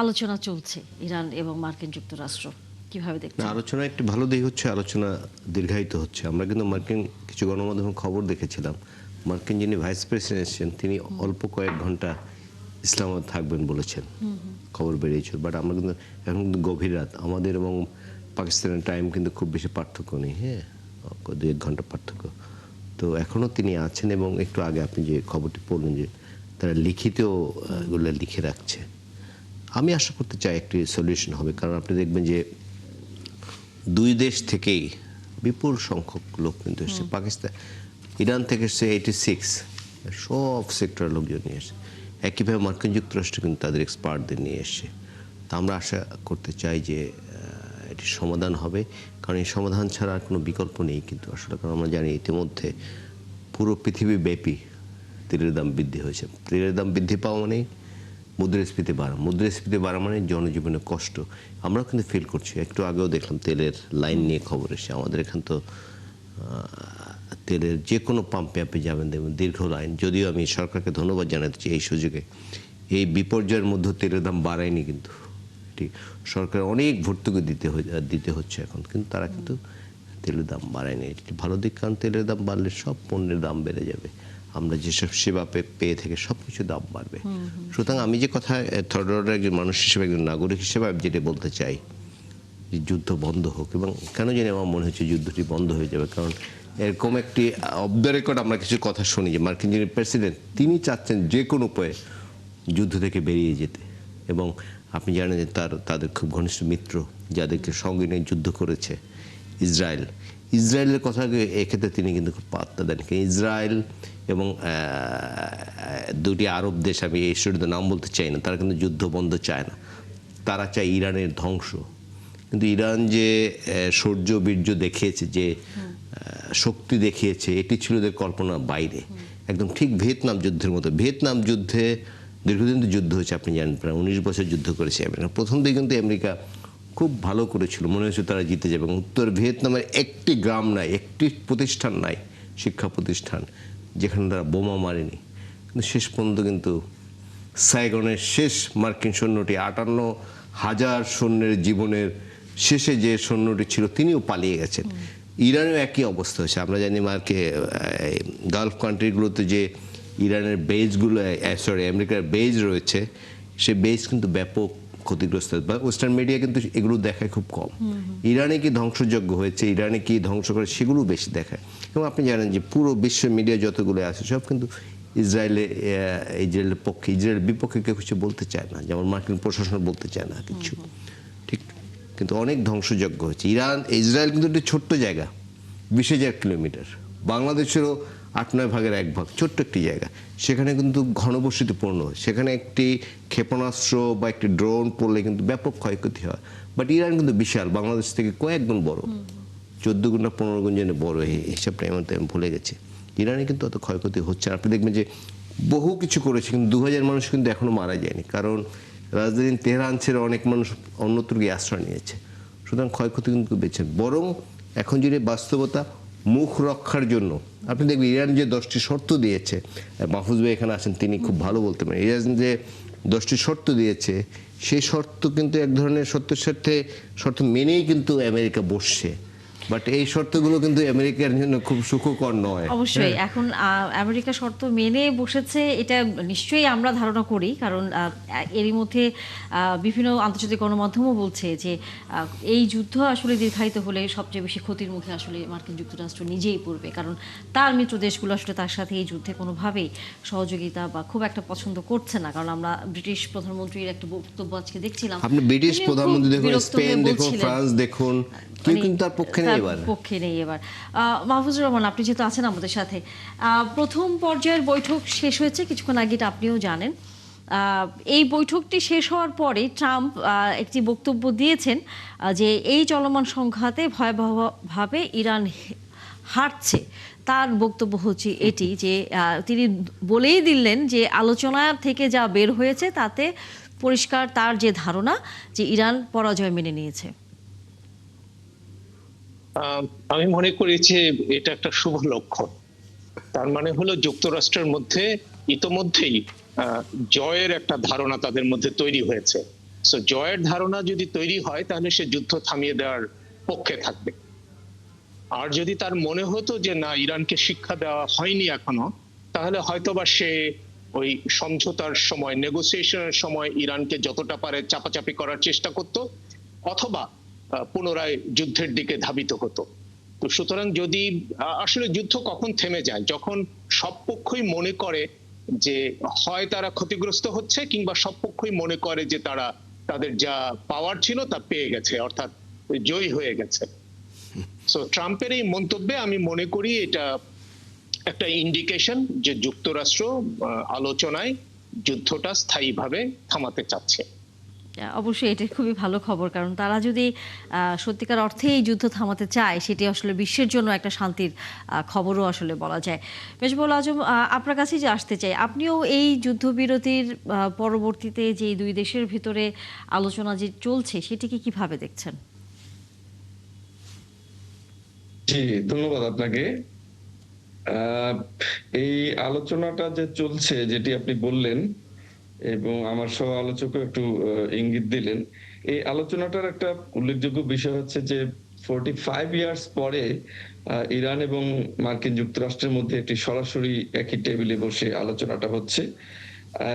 আলোচনা চলছে ইরান এবং মার্কিন যুক্তরাষ্ট্র, কিভাবে দেখছেন? আলোচনা একটি ভালো দিক হচ্ছে, আলোচনা দীর্ঘায়িত হচ্ছে। আমরা কিন্তু মার্কিন কিছু গণমাধ্যমে খবর দেখেছিলাম, মার্কিন যিনি ভাইস প্রেসিডেন্ট এসেছেন তিনি অল্প কয়েক ঘন্টা ইসলামাবাদ থাকবেন বলেছেন, খবর বেরিয়েছিল। বাট আমরা কিন্তু এখন কিন্তু গভীর রাত, আমাদের এবং পাকিস্তানের টাইম কিন্তু খুব বেশি পার্থক্য নেই, হ্যাঁ, 2-1 ঘন্টা পার্থক্য। তো এখনও তিনি আছেন এবং একটু আগে আপনি যে খবরটি পড়লেন যে তারা লিখিতেও এগুলো লিখে রাখছে। আমি আশা করতে চাই একটি সলিউশন হবে, কারণ আপনি দেখবেন যে দুই দেশ থেকেই বিপুল সংখ্যক লোক কিন্তু এসছে। পাকিস্তান, ইরান থেকে এসছে 86, সব সেক্টরের লোকজন নিয়ে এসছে। একইভাবে মার্কিন যুক্তরাষ্ট্র কিন্তু তাদের এক্সপার্টদের নিয়ে এসছে। তা আমরা আশা করতে চাই যে এটি সমাধান হবে, কারণ এই সমাধান ছাড়া আর কোনো বিকল্প নেই। কিন্তু আসলে কারণ আমরা জানি ইতিমধ্যে পুরো পৃথিবী ব্যাপী তেলের দাম বৃদ্ধি হয়েছে। তেলের দাম বৃদ্ধি পাওয়া মানে মুদ্রাস্ফীতি বাড়া, মুদ্রাস্ফীতি বাড়া মানে জনজীবনে কষ্ট। আমরা কিন্তু ফিল করছি। একটু আগেও দেখলাম তেলের লাইন নিয়ে খবর এসে, আমাদের এখান তো তেলের যে কোনো পাম্পে আপনি যাবেন দেখবেন দীর্ঘ লাইন। যদিও আমি সরকারকে ধন্যবাদ জানাতে চাই এই সুযোগে, এই বিপর্যয়ের মধ্যে তেলের দাম বাড়ায়নি কিন্তু, ঠিক সরকার অনেক ভর্তুকি দিতে হচ্ছে এখন, কিন্তু তারা কিন্তু তেলের দাম বাড়ায়নি। এটি ভালো দিক, কারণ তেলের দাম বাড়লে সব পণ্যের দাম বেড়ে যাবে, আমরা যেসব সেবা পেয়ে থেকে সব কিছু দাম বাড়বে। সুতরাং আমি যে কথা থার্ড অর্ডার একজন মানুষ হিসেবে, একজন নাগরিক হিসেবে আমি যেটা বলতে চাই যে যুদ্ধ বন্ধ হোক। এবং কেন জানি আমার মনে হচ্ছে যুদ্ধটি বন্ধ হয়ে যাবে, কারণ এরকম একটি অফ দ্য রেকর্ড আমরা কিছু কথা শুনি যে মার্কিন যিনি প্রেসিডেন্ট তিনি চাচ্ছেন যে কোনো উপায়ে যুদ্ধ থেকে বেরিয়ে যেতে। এবং আপনি জানেন যে তাদের খুব ঘনিষ্ঠ মিত্র যাদেরকে সঙ্গে নিয়ে যুদ্ধ করেছে ইসরায়েলের কথা এক্ষেত্রে তিনি কিন্তু খুব পাত্তা দেন। ইসরায়েল এবং দুটি আরব দেশ, আমি এই স্টোরিতে নাম বলতে চাই না, তারা কিন্তু যুদ্ধ বন্ধ চায় না, তারা চায় ইরানের ধ্বংস। কিন্তু ইরান যে শৌর্য বীর্য দেখিয়েছে, যে শক্তি দেখিয়েছে, এটি ছিল ওদের কল্পনার বাইরে, একদম ঠিক ভিয়েতনাম যুদ্ধের মতো। ভিয়েতনাম যুদ্ধে দীর্ঘদিন তো যুদ্ধ হয়েছে, আপনি জানেন, প্রায় 19 বছর যুদ্ধ করেছে আমেরিকা। প্রথম দিকে কিন্তু আমেরিকা খুব ভালো করেছিল, মনে হয়েছে তারা জিতে যাবে। এবং উত্তর ভিয়েতনামের একটি গ্রাম নাই, একটি প্রতিষ্ঠান নাই, শিক্ষা প্রতিষ্ঠান, যেখানে তারা বোমা মারেনি। কিন্তু শেষ পর্যন্ত কিন্তু সাইগনের শেষ মার্কিন সৈন্যটি 58,000 সৈন্যের জীবনের শেষে যে সৈন্যটি ছিল তিনিও পালিয়ে গেছেন। ইরানেও একই অবস্থা হয়েছে। আমরা জানি গালফ কান্ট্রিগুলোতে যে ইরানের বেজগুলো, আমেরিকার বেজ রয়েছে, সে বেজ কিন্তু ব্যাপক ক্ষতিগ্রস্ত। বা ওয়েস্টার্ন মিডিয়া কিন্তু এগুলো দেখায় খুব কম। ইরানে কি ধ্বংসযজ্ঞ হয়েছে, ইরানে কি ধ্বংস করে, সেগুলো বেশি দেখায়। এবং আপনি জানেন যে পুরো বিশ্ব মিডিয়া যতগুলো আছে সব কিন্তু ইসরায়েলের পক্ষে, ইসরায়েলের বিপক্ষে কেউ কিছু বলতে চায় না, যেমন মার্কিন প্রশাসন বলতে চায় না কিছু, ঠিক। কিন্তু অনেক ধ্বংসযজ্ঞ হয়েছে। ইসরায়েল কিন্তু একটি ছোট্ট জায়গা, 20,000 কিলোমিটার, বাংলাদেশেরও 8-9 ভাগের 1 ভাগ, ছোট্ট একটি জায়গা। সেখানে কিন্তু ঘনবসতিপূর্ণ, সেখানে একটি ক্ষেপণাস্ত্র বা একটি ড্রোন পড়লে কিন্তু ব্যাপক ক্ষয়ক্ষতি হয়। বাট ইরান কিন্তু বিশাল, বাংলাদেশ থেকে কয়েক গুণ বড়, 14 গুণ না 15 গুণ যেন বড়, এই হিসাবটা আমি ভুলে গেছি। ইরানে কিন্তু অত ক্ষয়ক্ষতি হচ্ছে। আপনি দেখবেন যে বহু কিছু করেছে, কিন্তু 2000 মানুষ কিন্তু এখনো মারা যায়নি, কারণ রাজধানী তেহরান ছেড়ে অনেক মানুষ অন্যত্র গিয়ে আশ্রয় নিয়েছে। সুতরাং ক্ষয়ক্ষতি কিন্তু বেঁচে, বরং এখন যদি বাস্তবতা মুখ রক্ষার জন্য আপনি দেখবেন ইরান যে 10টি শর্ত দিয়েছে, মাহফুজ ভাই এখানে আছেন, তিনি খুব ভালো বলতে পারেন। ইরান যে 10টি শর্ত দিয়েছে, সেই শর্ত কিন্তু এক ধরনের শর্ত মেনেই কিন্তু আমেরিকা বসছে। বাট এই শর্তগুলো কিন্তু আমেরিকার জন্য খুব সুখকর নয়। অবশ্যই এখন আমেরিকা শর্ত মেনে বসেছে, এটা নিশ্চয়ই আমরা ধারণা করি, কারণ এরই মধ্যে বিভিন্ন আন্তর্জাতিক গণমাধ্যমও বলছে যে এই যুদ্ধ আসলে দীর্ঘায়িত হলে সবচেয়ে বেশি ক্ষতির মুখে আসলে মার্কিন যুক্তরাষ্ট্র নিজেই পড়বে, কারণ তার মিত্র দেশগুলো আসলে তার সাথে এই যুদ্ধে কোনোভাবেই সহযোগিতা বা খুব একটা পছন্দ করছে না। কারণ আমরা ব্রিটিশ প্রধানমন্ত্রীর একটা বক্তব্য আজকে দেখছিলাম, আপনি ব্রিটিশ প্রধানমন্ত্রী দেখুন, স্পেন দেখুন, ফ্রান্স দেখুন, কেউ কিন্তু তার পক্ষে নেই এবার। মাহফুজুর রহমান, আপনি যেহেতু আছেন আমাদের সাথে, প্রথম পর্যায়ের বৈঠক শেষ হয়েছে কিছুক্ষণ আগে, আপনিও জানেন। এই বৈঠকটি শেষ হওয়ার পরে ট্রাম্প একটি বক্তব্য দিয়েছেন যে এই চলমান সংঘাতে ভয়াবহভাবে ইরান হারছে। তার বক্তব্য হচ্ছে এটি যে তিনি বলেই দিলেন যে আলোচনা থেকে যা বের হয়েছে তাতে পরিষ্কার তার যে ধারণা যে ইরান পরাজয় মেনে নিয়েছে। আমি মনে করি যে এটা একটা শুভ লক্ষণ। তার মানে হলো যুক্তরাষ্ট্রের মধ্যে ইতোমধ্যেই জয়ের একটা ধারণা তাদের মধ্যে তৈরি হয়েছে। সো জয়ের ধারণা যদি তৈরি হয় তাহলে সে যুদ্ধ থামিয়ে দেওয়ার পক্ষে থাকবে। আর যদি তার মনে হতো যে না, ইরানকে শিক্ষা দেওয়া হয়নি এখনো, তাহলে হয়তোবা সে ওই সমঝোতার সময়, নেগোসিয়েশনের সময় ইরানকে যতটা পারে চাপাচাপি করার চেষ্টা করত, অথবা পুনরায় যুদ্ধের দিকে ধাবিত হতো। তো সুতরাং যদি আসলে যুদ্ধ কখন থেমে যায়, যখন সব পক্ষই মনে করে যে হয় তারা ক্ষতিগ্রস্ত হচ্ছে, কিংবা সব পক্ষই মনে করে যে তারা তাদের যা পাওয়ার ছিল তা পেয়ে গেছে, অর্থাৎ জয়ী হয়ে গেছে। সো ট্রাম্পের এই মন্তব্যে আমি মনে করি এটা একটা ইন্ডিকেশন যে যুক্তরাষ্ট্র আলোচনায় যুদ্ধটা স্থায়ীভাবে থামাতে চাচ্ছে। অবশ্যই এটা খুবই ভালো খবর, কারণ তারা যদি সত্যিকার অর্থে এই যুদ্ধ থামাতে চায়, সেটি আসলে বিশ্বের জন্য একটা শান্তির খবরও আসলে বলা যায়। মেজবুল আজম, আপনার কাছে যে আসতে চাই, আপনিও এই যুদ্ধবিরতির পরবর্তীতে যে দুই দেশের ভিতরে আলোচনা যে চলছে সেটিকে কিভাবে দেখছেন? জি, ধন্যবাদ আপনাকে। আহ, এই আলোচনাটা যে চলছে, যেটি আপনি বললেন এবং আমার সহ আলোচকও একটু ইঙ্গিত দিলেন, এই আলোচনাটার একটা উল্লেখযোগ্য বিষয় হচ্ছে যে 45 ইয়ার্স পরে ইরান এবং মার্কিন যুক্তরাষ্ট্রের মধ্যে একটি সরাসরি একই টেবিলে বসে আলোচনাটা হচ্ছে।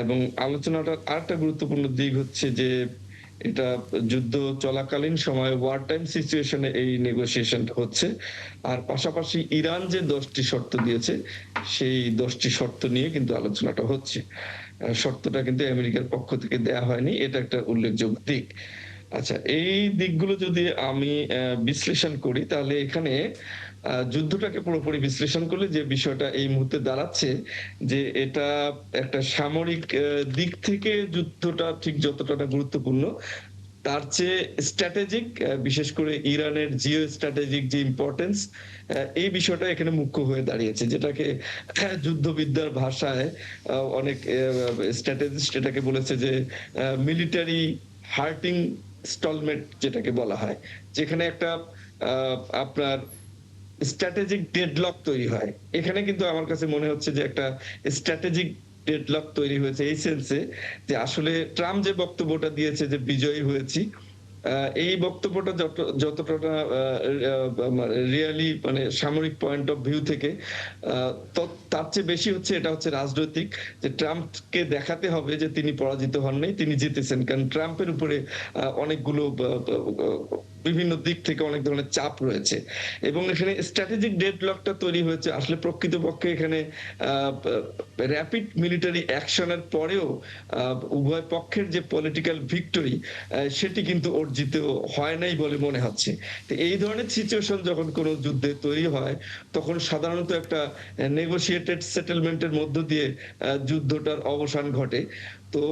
এবং আলোচনাটার আরেকটা গুরুত্বপূর্ণ দিক হচ্ছে যে এটা যুদ্ধ চলাকালীন সময়ে ওয়ার টাইম সিচুয়েশনে এই নেগোসিয়েশনটা হচ্ছে। আর পাশাপাশি ইরান যে 10টি শর্ত দিয়েছে, সেই 10টি শর্ত নিয়ে কিন্তু আলোচনাটা হচ্ছে। শর্তটা কিন্তু আমেরিকার পক্ষ থেকে দেয়া হয়নি, এটা একটা উল্লেখযোগ্য দিক। আচ্ছা, এই দিকগুলো যদি আমি বিশ্লেষণ করি, তাহলে এখানে যুদ্ধটাকে পুরোপুরি বিশ্লেষণ করলে যে বিষয়টা এই মুহূর্তে দাঁড়াচ্ছে, যে এটা একটা সামরিক দিক থেকে যুদ্ধটা ঠিক যতটা না গুরুত্বপূর্ণ, তার চেয়ে স্ট্র্যাটেজিক, বিশেষ করে ইরানের জিও স্ট্র্যাটেজিক যে ইম্পর্টেন্স, এই বিষয়টা এখানে মুখ্য হয়ে দাঁড়িয়েছে, যেটাকে যুদ্ধবিদ্যার ভাষায় অনেক স্ট্র্যাটেজিস্ট এটাকে বলেছে যে মিলিটারি হার্টিং স্টলমেন্ট, যেটাকে বলা হয়, যেখানে একটা আপনার স্ট্র্যাটেজিক ডেডলক তৈরি হয়। এখানে কিন্তু আমার কাছে মনে হচ্ছে যে একটা স্ট্র্যাটেজিক ডেডলক তৈরি হয়েছে, এই সেন্সে যে আসলে ট্রাম্প যে বক্তব্যটা দিয়েছে যে বিজয়ী হয়েছি, এই বক্তব্যটা যতটা রিয়েলি মানে সামরিক পয়েন্ট অফ ভিউ থেকে, তার চেয়ে বেশি হচ্ছে এটা হচ্ছে রাজনৈতিক, যে ট্রাম্পকে দেখাতে হবে যে তিনি পরাজিত হন নাই, তিনি জিতেছেন। কারণ ট্রাম্পের উপরে অনেকগুলো বিভিন্ন দিক থেকে অনেক ধরনের চাপ রয়েছে, এবং এখানে স্ট্র্যাটেজিক ডেডলকটা তৈরি হয়েছে। আসলে প্রকৃতপক্ষে এখানে র্যাপিড মিলিটারি অ্যাকশনের পরেও উভয় পক্ষের যে পলিটিক্যাল ভিক্টরি, সেটি কিন্তু অর্জিত হয় নাই বলে মনে হচ্ছে। তো এই ধরনের সিচুয়েশন যখন কোনো যুদ্ধে তৈরি হয়, তখন সাধারণত একটা নেগোসিয়েটেড সেটেলমেন্টের মধ্য দিয়ে যুদ্ধটার অবসান ঘটে। তো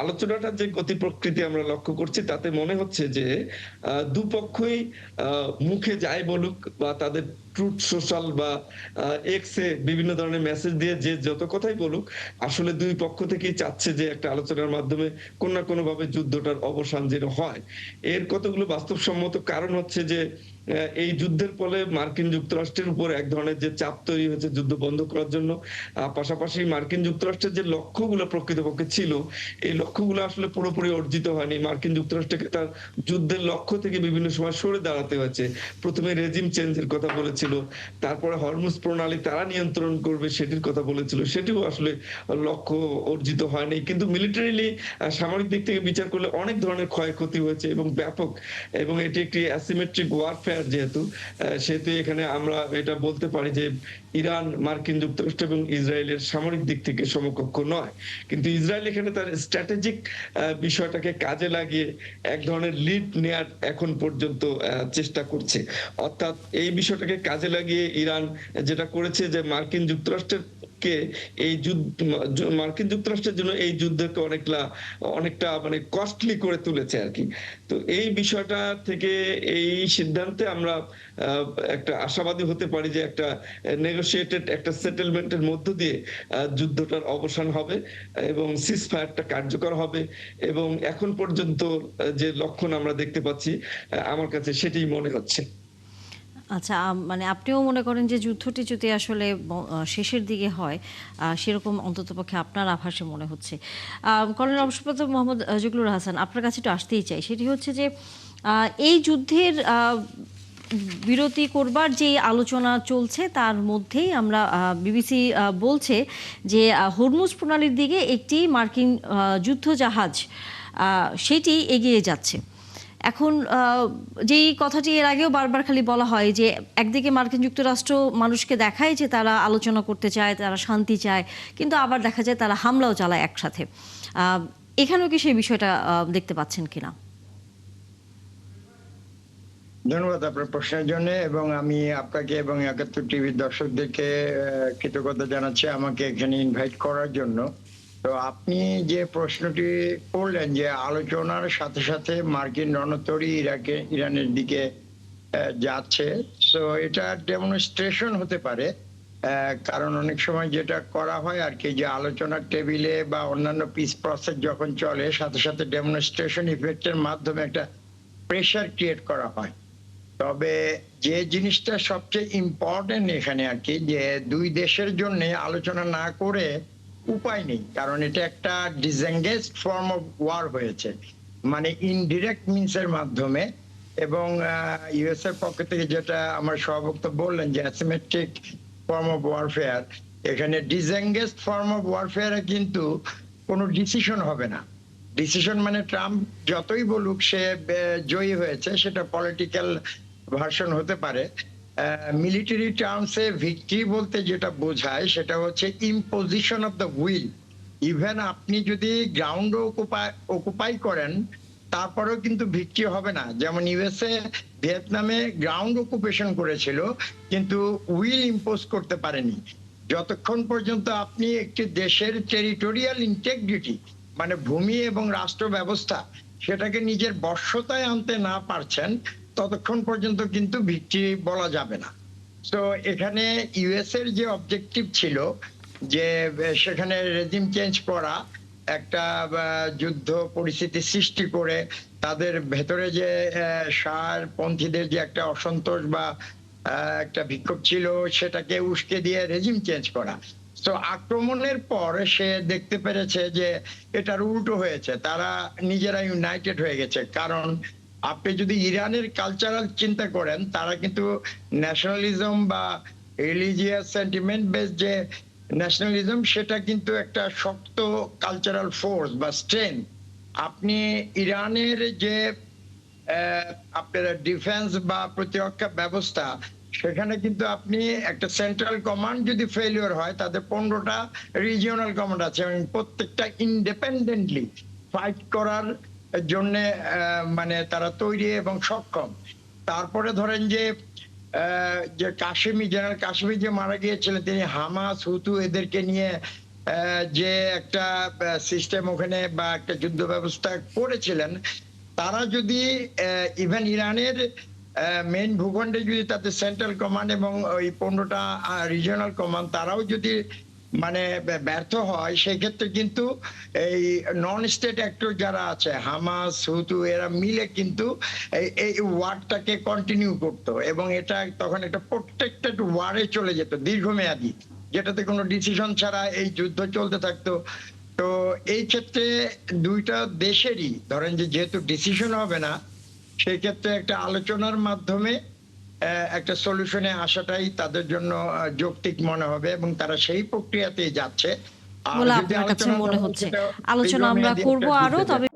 আলোচনাটার যে গতি প্রকৃতি আমরা লক্ষ্য করছি, তাতে মনে হচ্ছে যে দুপক্ষই মুখে যাই বলুক বা তাদের ট্রুথ সোশ্যাল বা এক্সে বিভিন্ন ধরনের মেসেজ দিয়ে যে যত কথাই বলুক, আসলে দুই পক্ষ থেকেই চাচ্ছে যে একটা আলোচনার মাধ্যমে কোন না কোনো ভাবে যুদ্ধটার অবসান যেন হয়। এর কতগুলো বাস্তবসম্মত কারণ হচ্ছে যে এই যুদ্ধের ফলে মার্কিন যুক্তরাষ্ট্রের উপর এক ধরনের যে চাপ তৈরি হয়েছে যুদ্ধ বন্ধ করার জন্য, পাশাপাশি মার্কিন যুক্তরাষ্ট্রের যে লক্ষ্যগুলো প্রকৃতপক্ষে ছিল, এই লক্ষ্যগুলো আসলে পুরোপুরি অর্জিত হয়নি। মার্কিন যুক্তরাষ্ট্রকে তার যুদ্ধের লক্ষ্য থেকে বিভিন্ন সময় সরে দাঁড়াতে হয়েছে। প্রথমে রেজিম চেঞ্জের কথা বলেছিল, তারপরে হরমুজ প্রণালী তারা নিয়ন্ত্রণ করবে সেটির কথা বলেছিল, সেটিও আসলে লক্ষ্য অর্জিত হয়নি। কিন্তু মিলিটারিলি, সামরিক দিক থেকে বিচার করলে অনেক ধরনের ক্ষয়ক্ষতি হয়েছে এবং ব্যাপক, এবং এটি একটি অ্যাসিমেট্রিক ওয়ারফেয়ার যেহেতু, সেহেতু এখানে আমরা এটা বলতে পারি যে ইরান মার্কিন যুক্তরাষ্ট্র এবং ইসরায়েলের সামরিক দিক থেকে সমকক্ষ নয়। কিন্তু ইসরায়েল এখানে তার স্ট্র্যাটেজিক বিষয়টাকে কাজে লাগিয়ে এক ধরনের লিড নেয়ার এখন পর্যন্ত চেষ্টা করছে। অর্থাৎ এই বিষয়টাকে কাজে লাগিয়ে ইরান যেটা করেছে যে মার্কিন যুক্তরাষ্ট্রের কে এই যুদ্ধ, মার্কিন যুক্তরাষ্ট্রের জন্য এই যুদ্ধকে অনেকটা মানে কস্টলি করে তুলেছে আর কি। তো এই বিষয়টা থেকে এই সিদ্ধান্তে আমরা একটা আশাবাদী হতে পারি যে একটা নেগোসিয়েটেড একটা সেটেলমেন্টের মধ্য দিয়ে যুদ্ধটার অবসান হবে এবং সিজ ফায়ারটা কার্যকর হবে। এবং এখন পর্যন্ত যে লক্ষণ আমরা দেখতে পাচ্ছি, আমার কাছে সেটাই মনে হচ্ছে। আচ্ছা, মানে আপনিও মনে করেন যে যুদ্ধটি যদি আসলে শেষের দিকে হয়, সেরকম অন্ততপক্ষে আপনার আভাসে মনে হচ্ছে। কর্নেল অবসরপ্রাপ্ত মোহাম্মদ জগলুর হাসান, আপনার কাছে একটু আসতেই চাই। সেটি হচ্ছে যে এই যুদ্ধের বিরতি করবার যে আলোচনা চলছে তার মধ্যেই আমরা বিবিসি বলছে যে হরমুজ প্রণালীর দিকে একটি মার্কিন যুদ্ধজাহাজ সেটি এগিয়ে যাচ্ছে। এখন যেই কথাটি এর আগেও বারবার খালি বলা হয় যে একদিকে মার্কিন যুক্তরাষ্ট্র মানুষকে দেখায় যে তারা আলোচনা করতে চায়, তারা শান্তি চায়, কিন্তু আবার দেখা যায় তারা হামলাও চালায় একসাথে। এখানেও কি সেই বিষয়টা দেখতে পাচ্ছেন কিনা? ধন্যবাদ আপনার প্রশ্নের জন্য, এবং আমি আপনাকে এবং ৭১ টিভির দর্শকদেরকে কৃতজ্ঞতা জানাচ্ছি আমাকে এখানে ইনভাইট করার জন্য। তো আপনি যে প্রশ্নটি করলেন যে আলোচনার সাথে সাথে মার্কিন রণতরী ইরানের দিকে যাচ্ছে, তো এটা ডেমনস্ট্রেশন হতে পারে। কারণ অনেক সময় যেটা করা হয় আর কি, যে আলোচনার টেবিলে বা অন্যান্য পিস প্রসেস যখন চলে, সাথে সাথে ডেমনস্ট্রেশন ইফেক্টের মাধ্যমে একটা প্রেশার ক্রিয়েট করা হয়। তবে যে জিনিসটা সবচেয়ে ইম্পর্টেন্ট এখানে আর কি, যে দুই দেশের জন্য আলোচনা না করে উপায় নেই, কারণ এটা একটা ডিসএঙ্গেজড ফর্ম অফ ওয়ার হয়েছে, মানে ইনডিরেক্ট মিনসের মাধ্যমে। এবং ইউএস এর পক্ষ থেকে যেটা আমার সহবক্তা বললেন যে অ্যাসিমেট্রিক ফর্ম অফ ওয়ারফেয়ার, এখানে ডিসএঙ্গেজড ফর্ম অফ ওয়ারফেয়ারে কিন্তু কোনো ডিসিশন হবে না। ডিসিশন মানে ট্রাম্প যতই বলুক সে জয়ী হয়েছে, সেটা পলিটিক্যাল ভার্সন হতে পারে। মিলিটারি টার্মসে ভিক্টরি বলতে যেটা বোঝায় সেটা হচ্ছে imposition of the will. Even আপনি যদি গ্রাউন্ড অকুপাই করেন তারপরেও কিন্তু ভিক্টরি হবে না। যেমন ইউএসএ ভিয়েতনামে গ্রাউন্ড অকুপেশন করেছিল কিন্তু উইল ইম্পোজ করতে পারেনি। যতক্ষণ পর্যন্ত আপনি একটি দেশের টেরিটোরিয়াল ইন্টিগ্রিটি মানে ভূমি এবং রাষ্ট্র ব্যবস্থা সেটাকে নিজের বশ্যতায় আনতে না পারছেন, ততক্ষণ পর্যন্ত কিন্তু ভিক্টরি বলা যাবে না। তো এখানে ইউএস এর যে অবজেক্টিভ ছিল যে সেখানে রেজিম চেঞ্জ করা, একটা যুদ্ধ পরিস্থিতি সৃষ্টি করে তাদের ভেতরে যে সারপন্থীদের যে একটা অসন্তোষ বা একটা বিক্ষোভ ছিল সেটাকে উস্কে দিয়ে রেজিম চেঞ্জ করা। তো আক্রমণের পর সে দেখতে পেরেছে যে এটার উল্টো হয়েছে, তারা নিজেরা ইউনাইটেড হয়ে গেছে। কারণ আপনি যদি ইরানের কালচারাল চিন্তা করেন, তারা কিন্তু ন্যাশনালিজম বা রিলিজিয়াস সেন্টিমেন্ট বেস যে ন্যাশনালিজম, সেটা কিন্তু একটা শক্ত কালচারাল ফোর্স বা স্ট্রেংথ। আপনি ইরানের যে আপনার ডিফেন্স বা প্রতিরক্ষা ব্যবস্থা, সেখানে কিন্তু আপনি একটা সেন্ট্রাল কমান্ড যদি ফেলিওর হয়, তাদের 15টা রিজিওনাল কমান্ড আছে এবং প্রত্যেকটা ইন্ডিপেন্ডেন্টলি ফাইট করার জন্য মানে তারা তৈরি এবং সক্ষম। তারপরে ধরেন যে কাশেমি, জেনারেল কাশেমি যে মারা গিয়েছিলেন, তিনি হামাস হুতু এদেরকে নিয়ে যে একটা সিস্টেম ওখানে বা একটা যুদ্ধ ব্যবস্থা করেছিলেন, তারা যদি ইভেন ইরানের মেইন ভূখণ্ডে যদি তাদের সেন্ট্রাল কমান্ড এবং ওই 15টা রিজিওনাল কমান্ড তারাও যদি মানে ব্যর্থ হয়, সেই ক্ষেত্রে কিন্তু এই নন স্টেট অ্যাক্টর যারা আছে হামাস হুতু এরা মিলে কিন্তু এই ওয়ারটাকে কন্টিনিউ করতো এবং এটা তখন একটা প্রোটেক্টেড ওয়ারে চলে যেত দীর্ঘমেয়াদী, যেটাতে কোনো ডিসিশন ছাড়া এই যুদ্ধ চলতে থাকতো। তো এই ক্ষেত্রে দুইটা দেশেরই ধরেন যে যেহেতু ডিসিশন হবে না, সেই ক্ষেত্রে একটা আলোচনার মাধ্যমে একটা সলিউশনে আসাটাই তাদের জন্য যৌক্তিক মনে হবে এবং তারা সেই প্রক্রিয়াতেই যাচ্ছে। বলে আপনার কাছে মনে হচ্ছে। আলোচনা আমরা করব আরো, তবে